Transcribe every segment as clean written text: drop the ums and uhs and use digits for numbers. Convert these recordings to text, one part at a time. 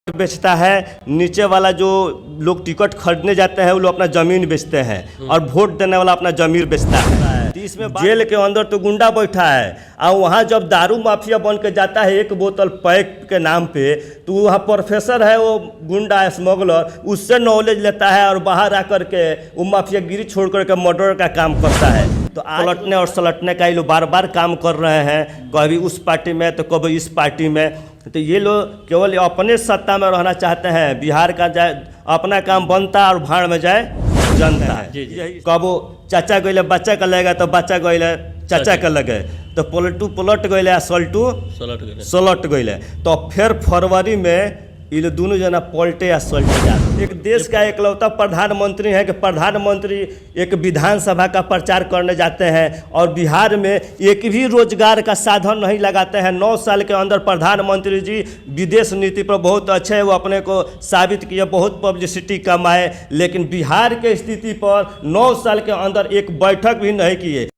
बेचता है, नीचे वाला जो लोग टिकट खरीदने जाते हैं वो लोग अपना ज़मीन बेचते हैं और वोट देने वाला अपना ज़मीन बेचता है। तो इसमें जेल के अंदर तो गुंडा बैठा है और वहाँ जब दारू माफिया बन के जाता है एक बोतल पैक के नाम पे, तो वहाँ प्रोफेसर है वो गुंडा स्मगलर, उससे नॉलेज लेता है और बाहर आकर के वो माफियागिरी छोड़ करके मर्डर का काम करता है। तो पलटने और सलटने का ये लोग बार बार काम कर रहे हैं, कभी उस पार्टी में तो कभी इस पार्टी में। तो ये लोग केवल अपने सत्ता में रहना चाहते हैं। बिहार का जाए अपना काम बनता और भाड़ में जाए जनता है। कब वो चाचा गए बच्चा का लगेगा तो बच्चा गए चाचा का लगे, तो पलटू पलट गए सल्टू सलट गए, तो फिर फरवरी में ये लोग दोनों जना पलटे या सल्टे जाते। एक देश का एकलौता प्रधानमंत्री है कि प्रधानमंत्री एक विधानसभा का प्रचार करने जाते हैं और बिहार में एक भी रोजगार का साधन नहीं लगाते हैं। 9 साल के अंदर प्रधानमंत्री जी विदेश नीति पर बहुत अच्छे, वो अपने को साबित किए, बहुत पब्लिसिटी कमाए, लेकिन बिहार के स्थिति पर 9 साल के अंदर एक बैठक भी नहीं किए।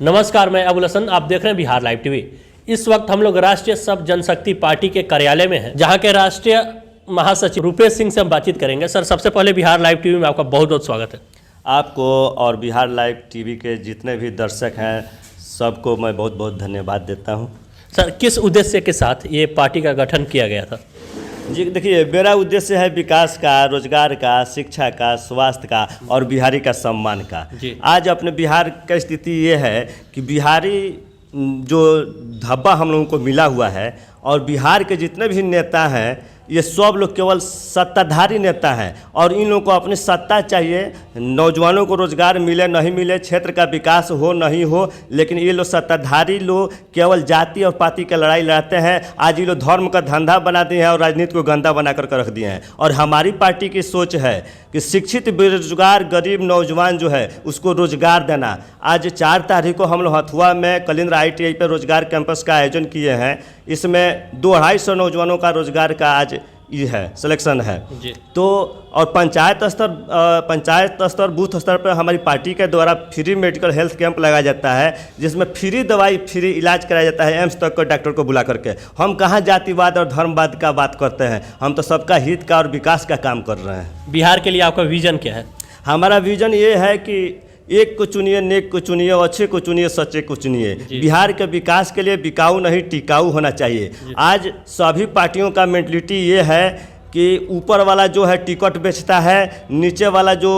नमस्कार, मैं अबुल हसन, आप देख रहे हैं बिहार लाइव टीवी। इस वक्त हम लोग राष्ट्रीय सब जनशक्ति पार्टी के कार्यालय में हैं, जहां के राष्ट्रीय महासचिव रूपेश सिंह से हम बातचीत करेंगे। सर, सबसे पहले बिहार लाइव टीवी में आपका बहुत बहुत स्वागत है। आपको और बिहार लाइव टीवी के जितने भी दर्शक हैं सबको मैं बहुत बहुत धन्यवाद देता हूं। सर, किस उद्देश्य के साथ ये पार्टी का गठन किया गया था? जी देखिए, मेरा उद्देश्य है विकास का, रोजगार का, शिक्षा का, स्वास्थ्य का और बिहारी का सम्मान का। आज अपने बिहार का स्थिति ये है कि बिहारी जो धब्बा हम लोगों को मिला हुआ है और बिहार के जितने भी नेता हैं ये सब लोग केवल सत्ताधारी नेता हैं और इन लोगों को अपनी सत्ता चाहिए। नौजवानों को रोजगार मिले नहीं मिले, क्षेत्र का विकास हो नहीं हो, लेकिन ये लोग सत्ताधारी लोग केवल जाति और पाति की लड़ाई लड़ते हैं। आज ये लोग धर्म का धंधा बना दिए हैं और राजनीति को गंदा बना कर रख दिए हैं। और हमारी पार्टी की सोच है कि शिक्षित बेरोजगार गरीब नौजवान जो है उसको रोजगार देना। आज 4 तारीख को हम लोग हथुआ में कलिंद्र ITI पर रोजगार कैंपस का आयोजन किए हैं। इसमें 200-250 नौजवानों का रोजगार का आज ये है सिलेक्शन है जी। तो और पंचायत स्तर बूथ स्तर पर हमारी पार्टी के द्वारा फ्री मेडिकल हेल्थ कैंप लगाया जाता है, जिसमें फ्री दवाई फ्री इलाज कराया जाता है एम्स तक को डॉक्टर को बुला करके। हम कहाँ जातिवाद और धर्मवाद का बात करते हैं, हम तो सबका हित का और विकास का काम कर रहे हैं। बिहार के लिए आपका विजन क्या है? हमारा विजन ये है कि एक को चुनिए, नेक को चुनिए, अच्छे को चुनिए, सच्चे को चुनिए। बिहार के विकास के लिए बिकाऊ नहीं टिकाऊ होना चाहिए। आज सभी पार्टियों का मेंटलिटी ये है कि ऊपर वाला जो है टिकट बेचता है, नीचे वाला जो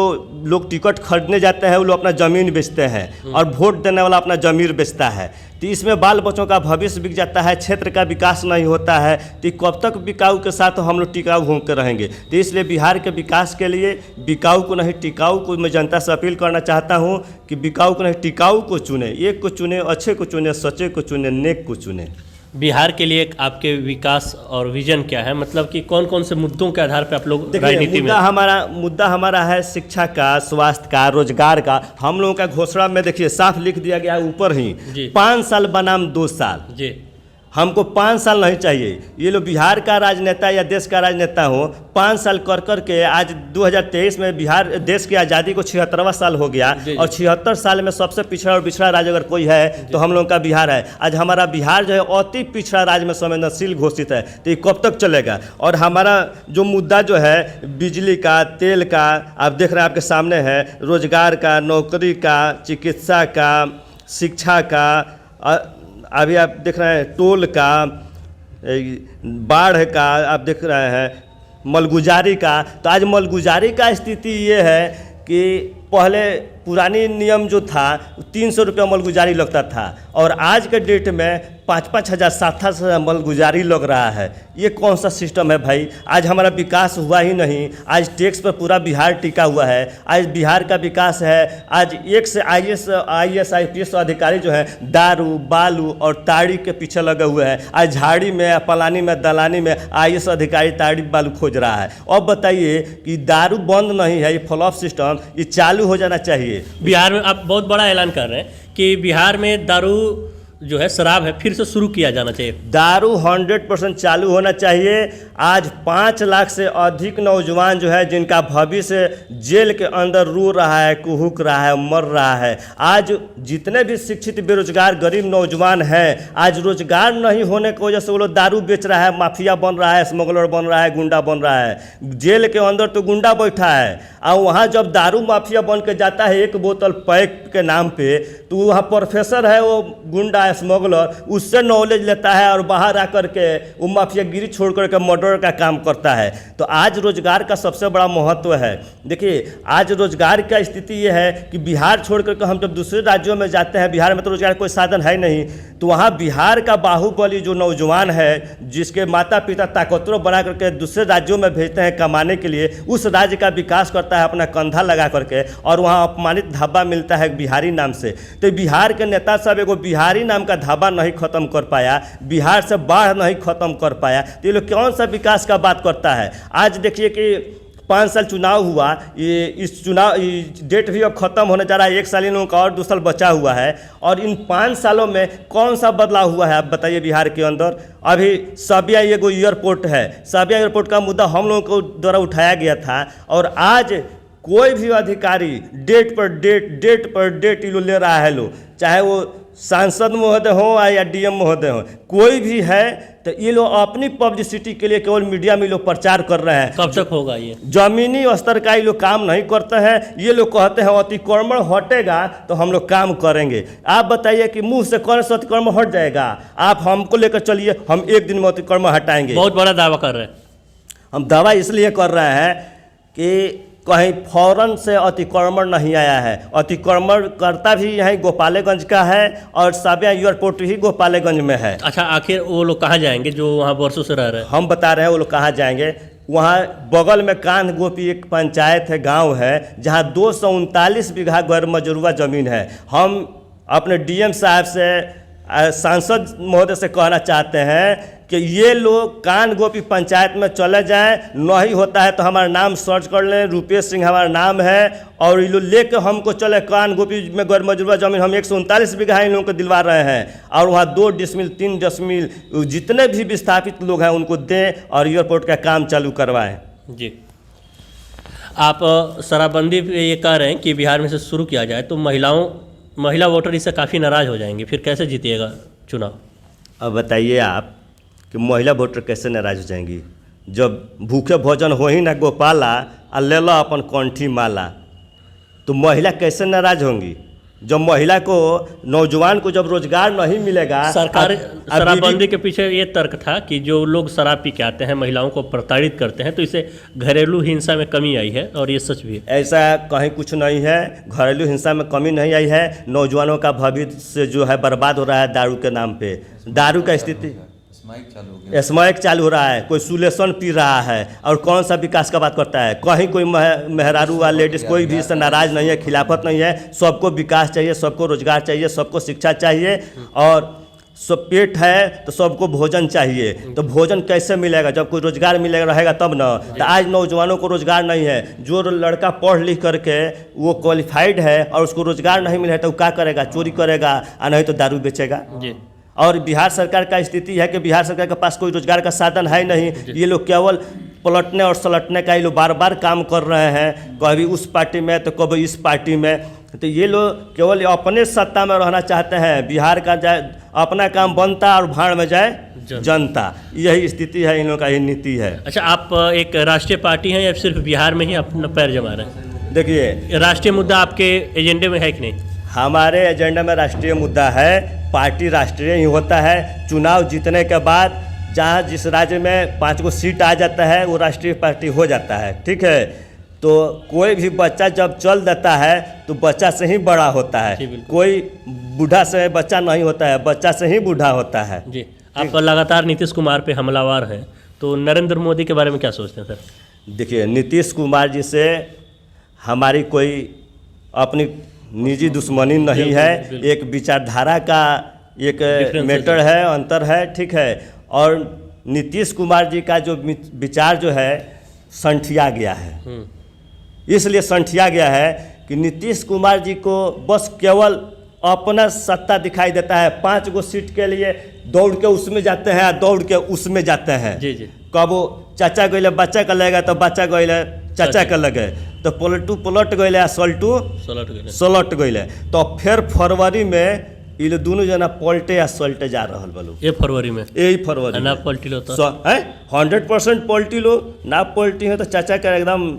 लोग टिकट खरीदने जाते हैं वो लोग अपना ज़मीन बेचते हैं और वोट देने वाला अपना ज़मीन बेचता है। तो इसमें बाल बच्चों का भविष्य बिक जाता है, क्षेत्र का विकास नहीं होता है। तो कब तक बिकाऊ के साथ हम लोग टिकाऊ होकर रहेंगे? तो इसलिए बिहार के विकास के लिए बिकाऊ को नहीं टिकाऊ को मैं जनता से अपील करना चाहता हूँ कि बिकाऊ को नहीं टिकाऊ को चुने, एक को चुने, अच्छे को चुने, सच्चे को चुने, नेक को चुने। बिहार के लिए आपके विकास और विजन क्या है? मतलब कि कौन कौन से मुद्दों के आधार पर आप लोग राजनीति में? मुद्दा हमारा है शिक्षा का, स्वास्थ्य का, रोजगार का। हम लोगों का घोषणा में देखिए साफ लिख दिया गया है ऊपर ही 5 साल बनाम 2 साल। जी, हमको 5 साल नहीं चाहिए। ये लोग बिहार का राजनेता या देश का राजनेता हो, 5 साल कर करके आज 2023 में बिहार देश की आज़ादी को 76वां साल हो गया और 76 साल में सबसे पिछड़ा और पिछड़ा राज्य अगर कोई है तो हम लोगों का बिहार है। आज हमारा बिहार जो है अति पिछड़ा राज्य में संवेदनशील घोषित है। तो ये कब तक चलेगा? और हमारा जो मुद्दा जो है बिजली का, तेल का, आप देख रहे हैं आपके सामने है, रोजगार का, नौकरी का, चिकित्सा का, शिक्षा का, अभी आप देख रहे हैं टोल का, बाढ़ का, आप देख रहे हैं मलगुजारी का। तो आज मलगुजारी का स्थिति ये है कि पहले पुरानी नियम जो था 300 रुपया मलगुजारी लगता था और आज के डेट में 5-5 हज़ार 7-7 हज़ार मलगुजारी लग रहा है। ये कौन सा सिस्टम है भाई? आज हमारा विकास हुआ ही नहीं। आज टैक्स पर पूरा बिहार टिका हुआ है। आज बिहार का विकास है, आज एक से IAS IPS अधिकारी जो है दारू, बालू और ताड़ी के पीछे लगे हुए हैं। आज झाड़ी में, पलानी में, दलानी में IAS अधिकारी ताड़ी बालू खोज रहा है। अब बताइए कि दारू बंद नहीं है, ये फ्लॉप सिस्टम ये चालू हो जाना चाहिए। बिहार में आप बहुत बड़ा ऐलान कर रहे हैं कि बिहार में दारू जो है शराब है फिर से शुरू किया जाना चाहिए? दारू 100% चालू होना चाहिए। आज 5 लाख से अधिक नौजवान जो है जिनका भविष्य जेल के अंदर रो रहा है, कुहुक रहा है, मर रहा है। आज जितने भी शिक्षित बेरोजगार गरीब नौजवान हैं, आज रोजगार नहीं होने की वजह से वो लोग दारू बेच रहा है, माफिया बन रहा है, स्मगलर बन रहा है, गुंडा बन रहा है। जेल के अंदर तो गुंडा बैठा है और वहाँ जब दारू माफिया बन के जाता है एक बोतल पैक के नाम पे, तो वहाँ प्रोफेसर है वो गुंडा स्मगलर, उससे नॉलेज लेता है और बाहर आकर के वो माफियागिरी छोड़ करके मर्डर का काम करता है। तो आज रोजगार का सबसे बड़ा महत्व है। देखिए आज रोजगार का स्थिति ये है कि बिहार छोड़ करके हम जब दूसरे राज्यों में जाते हैं, बिहार में तो रोजगार कोई साधन है नहीं, तो वहाँ बिहार का बाहुबली जो नौजवान है जिसके माता पिता ताकतवर बना करके दूसरे राज्यों में भेजते हैं कमाने के लिए, उस राज्य का विकास करता है अपना कंधा लगा करके, और वहाँ अपमानित ढाबा मिलता है बिहारी नाम से। तो बिहार के नेता सब एगो बिहारी नाम का ढाबा नहीं खत्म कर पाया, बिहार से बाढ़ नहीं खत्म कर पाया, तो ये लोग कौन सा विकास का बात करता है। आज देखिए कि 5 साल चुनाव हुआ, ये इस चुनाव डेट भी अब खत्म होने जा रहा है, 1 साल इन लोगों का और 2 साल बचा हुआ है, और इन 5 सालों में कौन सा बदलाव हुआ है आप बताइए बिहार के अंदर। अभी सबिया एगो एयरपोर्ट है, सबिया एयरपोर्ट का मुद्दा हम लोगों को द्वारा उठाया गया था, और आज कोई भी अधिकारी डेट पर डेट ये लोग ले रहा है लोग, चाहे वो सांसद महोदय हो या डीएम महोदय हो, कोई भी है, तो ये लोग अपनी पब्लिसिटी के लिए केवल मीडिया में लोग प्रचार कर रहे हैं। कब तक होगा ये? जमीनी स्तर का ये लोग काम नहीं करते हैं। ये लोग कहते हैं अतिक्रमण हटेगा तो हम लोग काम करेंगे। आप बताइए कि मुंह से कौन सा अतिक्रमण हट जाएगा? आप हमको लेकर चलिए, हम एक दिन में अतिक्रमण हटाएंगे। बहुत बड़ा दावा कर रहे हैं। हम दावा इसलिए कर रहे हैं कि कहीं फौरन से अतिक्रमण नहीं आया है। अतिक्रमण करता भी यहीं गोपालगंज का है और सबिया एयरपोर्ट ही गोपालगंज में है। अच्छा, आखिर वो लोग कहाँ जाएंगे जो वहाँ वर्षों से रह रहे हैं? हम बता रहे हैं वो लोग कहाँ जाएंगे। वहाँ बगल में कान्ह गोपी एक पंचायत है, गांव है, जहाँ 239 बीघा गैर मजरूआ ज़मीन है। हम अपने डीएम साहब से, सांसद महोदय से कहना चाहते हैं कि ये लोग कान गोपी पंचायत में चले जाएं, नहीं होता है तो हमारा नाम सर्च कर लें, रुपेश सिंह हमारा नाम है, और ये लोग लेकर हमको चले कान गोपी में गैर मजरूआ जमीन हम 139 बीघा इन लोगों को दिलवा रहे हैं, और वहाँ 2 डिसमिल 3 डिसमिल जितने भी विस्थापित लोग हैं उनको दें और एयरपोर्ट का काम चालू करवाएं। जी, आप शराबबंदी पे ये कह रहे हैं कि बिहार में से शुरू किया जाए तो महिला वोटर इससे काफ़ी नाराज़ हो जाएंगे, फिर कैसे जीतिएगा चुनाव? अब बताइए आप कि महिला वोटर कैसे नाराज हो जाएंगी? जब भूखे भोजन हो ही ना गोपाला और ले लो अपन कंठी माला, तो महिला कैसे नाराज होंगी? जब महिला को, नौजवान को जब रोजगार नहीं मिलेगा। सरकार शराबबंदी के पीछे ये तर्क था कि जो लोग शराब पी के आते हैं महिलाओं को प्रताड़ित करते हैं तो इससे घरेलू हिंसा में कमी आई है, और ये सच भी है? ऐसा कहीं कुछ नहीं है, घरेलू हिंसा में कमी नहीं आई है। नौजवानों का भविष्य जो है बर्बाद हो रहा है दारू के नाम पे। दारू का स्थिति स्मैक चालू हो रहा है, कोई सुलेशन पी रहा है, और कौन सा विकास का बात करता है? कहीं कोई मेहरारू व लेडीज़ कोई भी इससे नाराज़ नहीं है, खिलाफत नहीं है। सबको विकास चाहिए, सबको रोजगार चाहिए, सबको शिक्षा चाहिए, और सब पेट है तो सबको भोजन चाहिए। तो भोजन कैसे मिलेगा? जब कोई रोजगार मिलेगा रहेगा तब ना। तो आज नौजवानों को रोजगार नहीं है। जो लड़का पढ़ लिख करके वो क्वालिफाइड है और उसको रोजगार नहीं मिला है तो वो क्या करेगा? चोरी करेगा, और नहीं तो दारू बेचेगा। जी। और बिहार सरकार का स्थिति है कि बिहार सरकार के पास कोई रोजगार का साधन है नहीं। ये लोग केवल पलटने और सलटने का ये लोग बार बार काम कर रहे हैं, कभी उस पार्टी में तो कभी इस पार्टी में। तो ये लोग केवल अपने सत्ता में रहना चाहते हैं। बिहार का जाए अपना काम बनता और भाड़ में जाए जनता। यही स्थिति है, इन लोगों का, यही नीति है। अच्छा, आप एक राष्ट्रीय पार्टी हैं या सिर्फ बिहार में ही अपना पैर जमा रहे हैं? देखिए, राष्ट्रीय मुद्दा आपके एजेंडे में है कि नहीं? हमारे एजेंडा में राष्ट्रीय मुद्दा है। पार्टी राष्ट्रीय ही होता है। चुनाव जीतने के बाद जहाँ जिस राज्य में 5 गो सीट आ जाता है वो राष्ट्रीय पार्टी हो जाता है, ठीक है। तो कोई भी बच्चा जब चल देता है तो बच्चा से ही बड़ा होता है। कोई बूढ़ा से बच्चा नहीं होता है, बच्चा से ही बूढ़ा होता है। जी, आप लगातार नीतीश कुमार पे हमलावर हैं, तो नरेंद्र मोदी के बारे में क्या सोचते हैं सर? देखिए, नीतीश कुमार जी से हमारी कोई अपनी निजी दुश्मनी नहीं है। एक विचारधारा का एक मैटर है, अंतर है, ठीक है। और नीतीश कुमार जी का जो विचार जो है संठिया गया है। इसलिए संठिया गया है कि नीतीश कुमार जी को बस केवल अपना सत्ता दिखाई देता है। 5 गो सीट के लिए दौड़ के उसमें जाते हैं, दौड़ के उसमें जाते हैं। जी जी। कब वो चाचा गइले बच्चा का लगेगा तो बच्चा गइले चाचा का लगे, तो पलटू पलट गइले सलटू सलट गइले। तो फिर फरवरी में ये दोनों जना पलटे या सलटे जा रहल बा लोग। ये फरवरी में, यही फरवरी ना पलटी लो तो है 100% पलटी लो, ना पलटी है तो चाचा का एकदम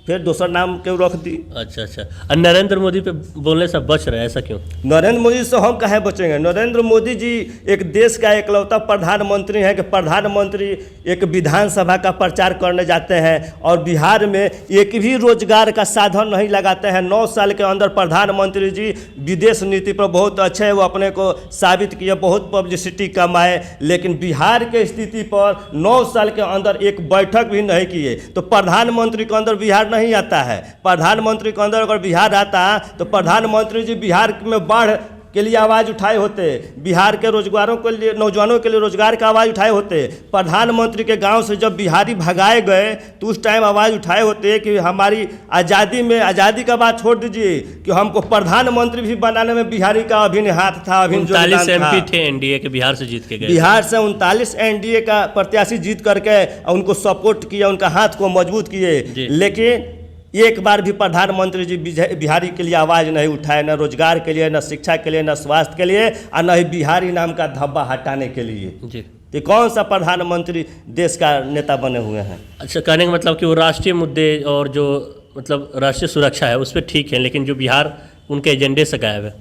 फिर दूसरा नाम क्यों रख दी। अच्छा अच्छा। और नरेंद्र मोदी पे बोलने से बच रहे हैं, ऐसा क्यों? नरेंद्र मोदी से हम काहे बचेंगे? नरेंद्र मोदी जी एक देश का एकलौता प्रधानमंत्री हैं कि प्रधानमंत्री एक विधानसभा का प्रचार करने जाते हैं और बिहार में एक भी रोजगार का साधन नहीं लगाते हैं। 9 साल के अंदर प्रधानमंत्री जी विदेश नीति पर बहुत अच्छे, वो अपने को साबित किए, बहुत पब्लिसिटी कमाए, लेकिन बिहार के स्थिति पर 9 साल के अंदर एक बैठक भी नहीं किए। तो प्रधानमंत्री के अंदर बिहार नहीं आता है। प्रधानमंत्री के अंदर अगर बिहार आता तो प्रधानमंत्री जी बिहार में बाढ़ के लिए आवाज़ उठाए होते, बिहार के रोजगारों के लिए, नौजवानों के लिए रोजगार का आवाज़ उठाए होते। प्रधानमंत्री के गांव से जब बिहारी भगाए गए तो उस टाइम आवाज़ उठाए होते कि हमारी आज़ादी में, आज़ादी का बात छोड़ दीजिए कि हमको प्रधानमंत्री भी बनाने में बिहारी का अभिन्न हाथ था, अभिन्न योगदान था। 39 MP थे एनडीए के, बिहार से जीत के गए। बिहार से 39 एनडीए का प्रत्याशी जीत करके उनको सपोर्ट किया, उनका हाथ को मजबूत किए, लेकिन एक बार भी प्रधानमंत्री जी बिहारी के लिए आवाज़ नहीं उठाए, न रोजगार के लिए, न शिक्षा के लिए, न स्वास्थ्य के लिए, और न ही बिहारी नाम का धब्बा हटाने के लिए जी। तो कौन सा प्रधानमंत्री देश का नेता बने हुए हैं? अच्छा, कहने का मतलब कि वो राष्ट्रीय मुद्दे और जो मतलब राष्ट्रीय सुरक्षा है उस पर ठीक है, लेकिन जो बिहार उनके एजेंडे से गायब है।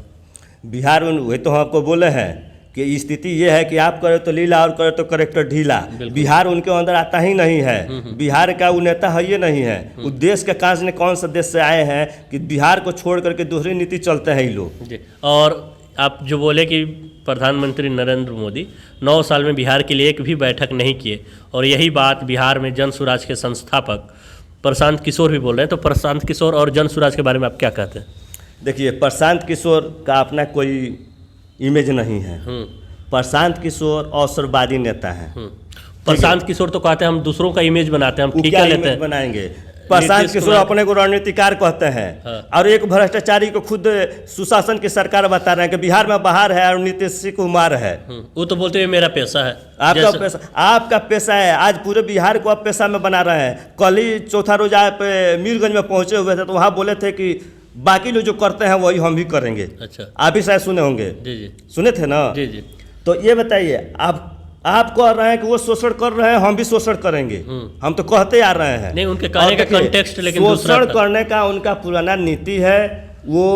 बिहार वही तो हम आपको बोले हैं कि स्थिति ये है कि आप करे तो लीला और करे तो करेक्टर ढीला। बिहार उनके अंदर आता ही नहीं है। बिहार का वो नेता है ये नहीं है। वो देश के काज ने कौन सा देश से आए हैं कि बिहार को छोड़ करके दूसरी नीति चलते हैं ये लोग जी। और आप जो बोले कि प्रधानमंत्री नरेंद्र मोदी 9 साल में बिहार के लिए एक भी बैठक नहीं किए, और यही बात बिहार में जन सुराज के संस्थापक प्रशांत किशोर भी बोल रहे हैं। तो प्रशांत किशोर और जन सुराज के बारे में आप क्या कहते हैं? देखिए, प्रशांत किशोर का अपना कोई इमेज नहीं है। प्रशांत किशोर अवसरवादी नेता है। प्रशांत किशोर तो कहते हैं हम दूसरों का इमेज बनाते हैं, हम ठीक है लेते हैं, बनाएंगे। प्रशांत किशोर अपने को रणनीतिकार कहते हैं। और एक भ्रष्टाचारी को खुद सुशासन की सरकार बता रहे हैं कि बिहार में बाहर है और नीतीश कुमार है। वो तो बोलते हैं मेरा पैसा है। आपका पैसा है। आज पूरे बिहार को आप पैसा में बना रहे हैं। कल ही चौथा रोज आप मीरगंज में पहुंचे हुए थे तो वहाँ बोले थे कि बाकी लोग जो करते हैं वही हम भी करेंगे। अच्छा, आप भी शायद सुने होंगे। जी जी, सुने थे ना? जी जी। तो ये बताइए, आप कह रहे हैं कि वो शोषण कर रहे हैं, हम भी शोषण करेंगे। हम तो कहते आ रहे हैं। नहीं, उनके कहने का कॉन्टेक्स्ट लेकिन शोषण करने का उनका पुराना नीति है। वो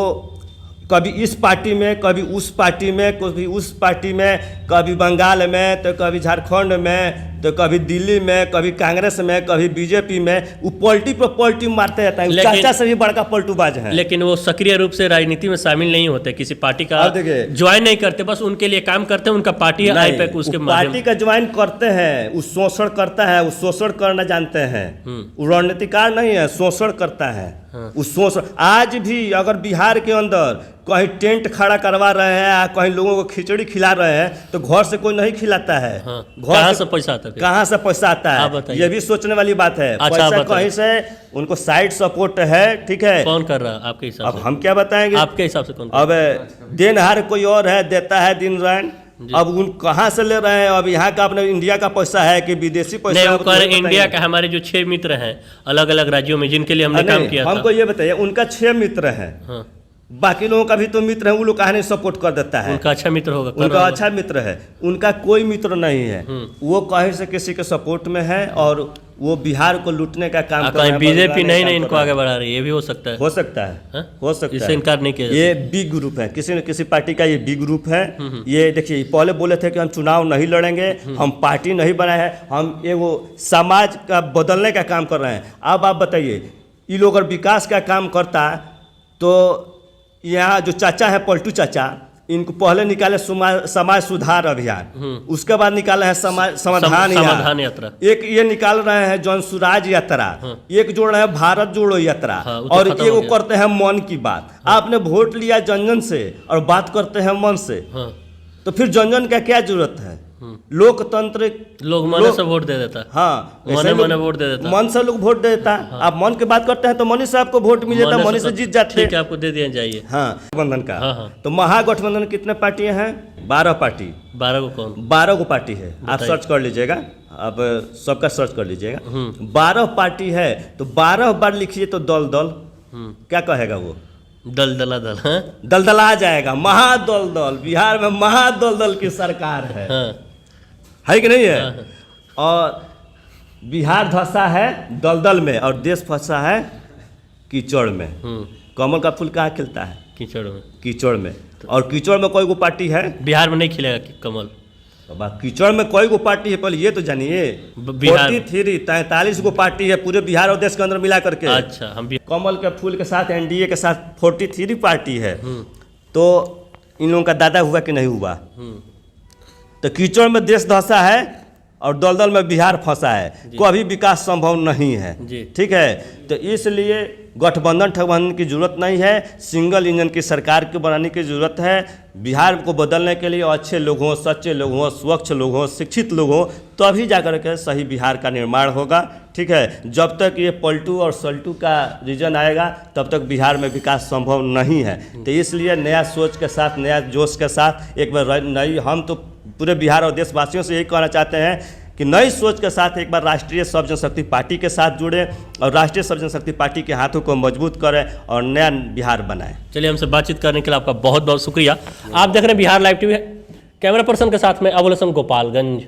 कभी इस पार्टी में, कभी उस पार्टी में, कभी उस पार्टी में, कभी बंगाल में, तो कभी झारखंड में, तो कभी दिल्ली में, कभी कांग्रेस में, कभी बीजेपी में। वो पलटी पर पलटी मारते रहता है। चाचा से भी बड़का पलटूबाज है। लेकिन वो सक्रिय रूप से राजनीति में शामिल नहीं होते, किसी पार्टी का ज्वाइन नहीं करते, बस उनके लिए काम करते हैं। उनका पार्टी आईपैक उसके पार्टी का ज्वाइन करते हैं। वो शोषण करता है, वो शोषण करना जानते हैं। वो रणनीतिकार नहीं है, शोषण करता है। उस शोषण आज भी अगर बिहार के अंदर कहीं टेंट खड़ा करवा रहे हैं, कहीं लोगों को खिचड़ी खिला रहे हैं, तो घर से कोई नहीं खिलाता है। घर से पैसा आता है? कहाँ से पैसा आता है? ये भी सोचने वाली बात है। अच्छा, पैसा कहीं से उनको साइड सपोर्ट है। ठीक है, कौन कर रहा है आपके हिसाब से? अब हम क्या बताएंगे आपके हिसाब से कौन? अब देनहार कोई और है, देता है दिन रात। अब उन कहाँ से ले रहे हैं? अब यहाँ का अपने इंडिया का पैसा है कि विदेशी पैसा है? नहीं, इंडिया का हमारे जो 6 मित्र हैं अलग अलग राज्यों में जिनके लिए हमने काम किया था। हमको ये बताइए, उनका 6 मित्र हैं। बाकी लोगों का भी तो मित्र है, वो लोग कहानी सपोर्ट कर देता है। उनका अच्छा मित्र होगा, उनका अच्छा मित्र है। उनका कोई मित्र नहीं है। वो कहीं से किसी के सपोर्ट में है और वो बिहार को लूटने का काम कर रहे हैं। बीजेपी नहीं इनको आगे बढ़ा रही है, ये भी हो सकता है। हो सकता है, हो सकता है, इससे इनकार नहीं किया। ये बिग ग्रुप है, किसी न किसी पार्टी का ये बिग ग्रुप है। ये देखिए, पहले बोले थे कि हम चुनाव नहीं लड़ेंगे, हम पार्टी नहीं बनाए हैं, हम ये वो समाज का बदलने का काम कर रहे हैं। अब आप बताइए, ये लोग अगर विकास का काम करता तो यहाँ जो चाचा है पलटू चाचा, इनको पहले निकाले समाज सुधार अभियान, उसके बाद निकाले हैं समाधान यात्रा, एक ये निकाल रहे हैं जन सुराज यात्रा, एक जोड़ रहे हैं भारत जोड़ो यात्रा, और एक वो करते हैं मन की बात। आपने वोट लिया जन जन से और बात करते हैं मन से, तो फिर जन जन का क्या जरूरत है? लोकतंत्र लोग मन से वोट दे देता है। हाँ, मने मने वोट दे देता है। मन से लोग वोट दे देता है। आप मन की बात करते हैं तो मनी साहब को वोट मिल जाता है, मनी से जीत जाते ठीक हैं। है, आपको दे दिया जाइए। हाँ, गठबंधन का। हाँ। तो महागठबंधन में कितने पार्टियां हैं? 12 पार्टी। 12 को कौन? 12 को पार्टी है। आप सर्च कर लीजिएगा, आप सबका सर्च कर लीजिएगा। 12 पार्टी है तो 12 बार लिखिए तो दल दल, क्या कहेगा वो? दलदला दल। हाँ? दलदला जाएगा। महादल दल, बिहार में महादल दल की सरकार है। है कि नहीं है? और बिहार धंसा है दलदल में और देश फंसा है कीचड़ में। कमल का फूल कहाँ खिलता है? कीचड़ में। कीचड़ में। और कीचड़ में कोई को पार्टी है? बिहार में नहीं खिलेगा कमल। बाबा, कीचड़ में कोई को पार्टी है पहले ये तो जानिए। बिहार 43 को पार्टी है पूरे बिहार और देश के अंदर मिला करके। अच्छा, हम कमल के फूल के साथ एनडीए के साथ 43 पार्टी है। तो इन लोगों का दादा हुआ कि नहीं हुआ? तो कीचड़ में देश धंसा है और दलदल में बिहार फंसा है, कभी विकास संभव नहीं है। ठीक है, तो इसलिए गठबंधन ठगबंधन की जरूरत नहीं है, सिंगल इंजन की सरकार को बनाने की जरूरत है। बिहार को बदलने के लिए अच्छे लोग हों, सच्चे लोग हों, स्वच्छ लोग हों, शिक्षित लोग हों, तभी जाकर के सही बिहार का निर्माण होगा। ठीक है, जब तक ये पलटू और सल्टू का रीजन आएगा तब तक बिहार में विकास संभव नहीं है। तो इसलिए नया सोच के साथ, नया जोश के साथ एक बार नई, हम तो पूरे बिहार और देशवासियों से यही कहना चाहते हैं कि नई सोच के साथ एक बार राष्ट्रीय सब जनशक्ति पार्टी के साथ जुड़े और राष्ट्रीय सब जनशक्ति पार्टी के हाथों को मजबूत करें और नया बिहार बनाएं। चलिए, हमसे बातचीत करने के लिए आपका बहुत बहुत शुक्रिया। आप देख रहे हैं Bihar live TV, camera person के साथ में अबुल हसन, गोपालगंज।